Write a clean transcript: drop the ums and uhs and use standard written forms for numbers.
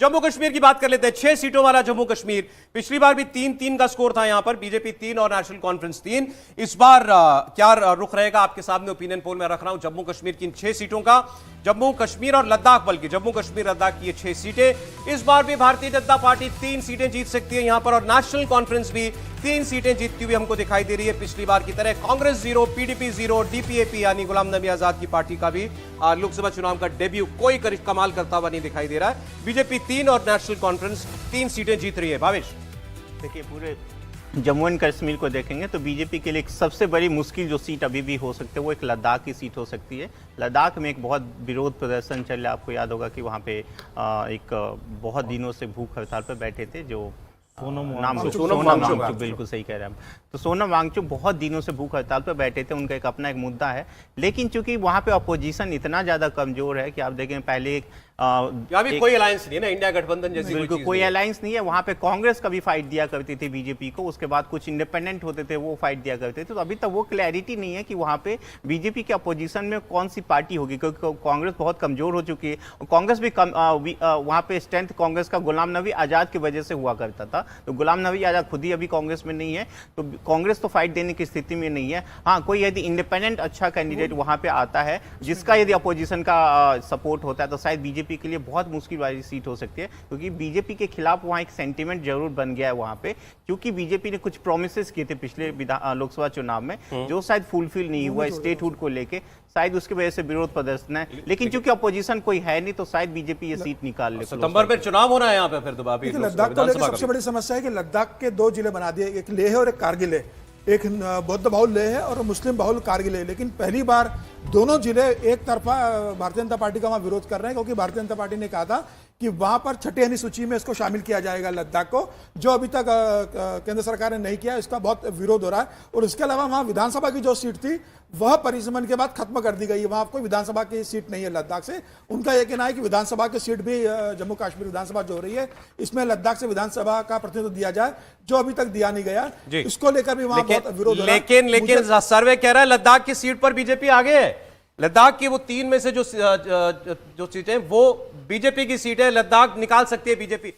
जम्मू कश्मीर की बात कर लेते हैं। 6 सीटों वाला जम्मू कश्मीर, पिछली बार भी 3-3 का स्कोर था यहां पर, बीजेपी 3 और नेशनल कॉन्फ्रेंस 3। इस बार क्या रुख रहेगा आपके सामने ओपिनियन पोल में रख रहा हूं जम्मू कश्मीर की इन 6 सीटों का। जम्मू कश्मीर और लद्दाख, बल्कि जम्मू कश्मीर लद्दाख की ये 6 सीटें, इस बार भी भारतीय जनता पार्टी 3 सीटें जीत सकती है यहां पर, और नेशनल कॉन्फ्रेंस भी 3 सीटें जीतती हुई हमको दिखाई दे रही है। पिछली बार की तरह कांग्रेस 0, पीडीपी 0, डीपीएपी यानी गुलाम नबी आजाद की पार्टी का भी लोकसभा चुनाव का डेब्यू कोई कमाल करता हुआ नहीं दिखाई दे रहा है। बीजेपी 3 और नेशनल कॉन्फ्रेंस 3 सीटें जीत रही है। भावेश, देखिए, पूरे जम्मू एंड कश्मीर को देखेंगे तो बीजेपी के लिए एक सबसे बड़ी मुश्किल जो सीट अभी भी हो सकती है वो एक लद्दाख की सीट हो सकती है। लद्दाख में एक बहुत विरोध प्रदर्शन चल रहा है। आपको याद होगा कि वहाँ पे एक बहुत दिनों से भूख हड़ताल पर बैठे थे जो सोनम वांगचुक, बिल्कुल सही कह रहे हैं हम। तो सोनम वांगचुक बहुत दिनों से भूख हड़ताल पर बैठे थे, उनका एक अपना एक मुद्दा है। लेकिन चूंकि वहाँ पे अपोजिशन इतना ज्यादा कमजोर है कि आप देखें पहले कोई अलायंस नहीं है ना, इंडिया गठबंधन जैसी बिल्कुल कोई अलायंस नहीं है। वहाँ पे कांग्रेस का भी फाइट दिया करती थी बीजेपी को, उसके बाद कुछ इंडिपेंडेंट होते थे वो फाइट दिया करते थे। तो अभी तक वो क्लैरिटी नहीं है कि वहाँ पे बीजेपी के अपोजिशन में कौन सी पार्टी होगी, क्योंकि कांग्रेस बहुत कमजोर हो चुकी है। और कांग्रेस भी वहाँ पे स्ट्रेंथ कांग्रेस का गुलाम नबी आजाद की वजह से हुआ करता था। तो गुलाम नबी आजाद खुद ही अभी कांग्रेस में नहीं है, तो कांग्रेस तो फाइट देने की स्थिति में नहीं है। हाँ, कोई यदि इंडिपेंडेंट अच्छा कैंडिडेट वहाँ पे आता है जिसका यदि अपोजिशन का सपोर्ट होता है तो शायद बीजेपी के लिए बहुत मुश्किल वाली सीट हो सकती है, क्योंकि बीजेपी के खिलाफ वहाँ एक सेंटीमेंट जरूर बन गया है वहाँ पे, क्योंकि बीजेपी ने कुछ प्रोमिसेस किए थे पिछले लोकसभा चुनाव में जो शायद फुलफिल नहीं हुआ स्टेटहुड को लेके, शायद उसकी वजह से विरोध प्रदर्शन है। लेकिन चूंकि अपोजिशन कोई है नहीं तो शायद बीजेपी ये सीट निकाल ले। सितंबर में चुनाव होना है यहाँ पे फिर दोबारा। लद्दाख को लेकर सबसे बड़ी समस्या है कि लद्दाख के 2 जिले बना दिए, एक लेह है और एक कारगिल है। एक बौद्ध बहुल लेह है और मुस्लिम बहुल कारगिल है। लेकिन पहली बार दोनों जिले एक तरफा भारतीय जनता पार्टी का वहां विरोध कर रहे हैं, क्योंकि भारतीय जनता पार्टी ने कहा था कि वहां पर छठी सूची में इसको शामिल किया जाएगा लद्दाख को, जो अभी तक केंद्र सरकार ने नहीं किया। इसका बहुत विरोध हो रहा है। और इसके अलावा वहां विधानसभा की जो सीट थी वह परिसमन के बाद खत्म कर दी गई है। वहां कोई विधानसभा की सीट नहीं है लद्दाख से। उनका यह कहना है कि विधानसभा की सीट भी जम्मू कश्मीर विधानसभा जो हो रही है इसमें लद्दाख से विधानसभा का प्रतिनिधित्व दिया जाए, जो अभी तक दिया नहीं गया। इसको लेकर भी वहां बहुत विरोध हो रहा है। लेकिन सर्वे कह रहा है लद्दाख की सीट पर बीजेपी आगे है। लद्दाख की वो 3 में से जो सीटें वो बीजेपी की सीट है, लद्दाख निकाल सकती है बीजेपी।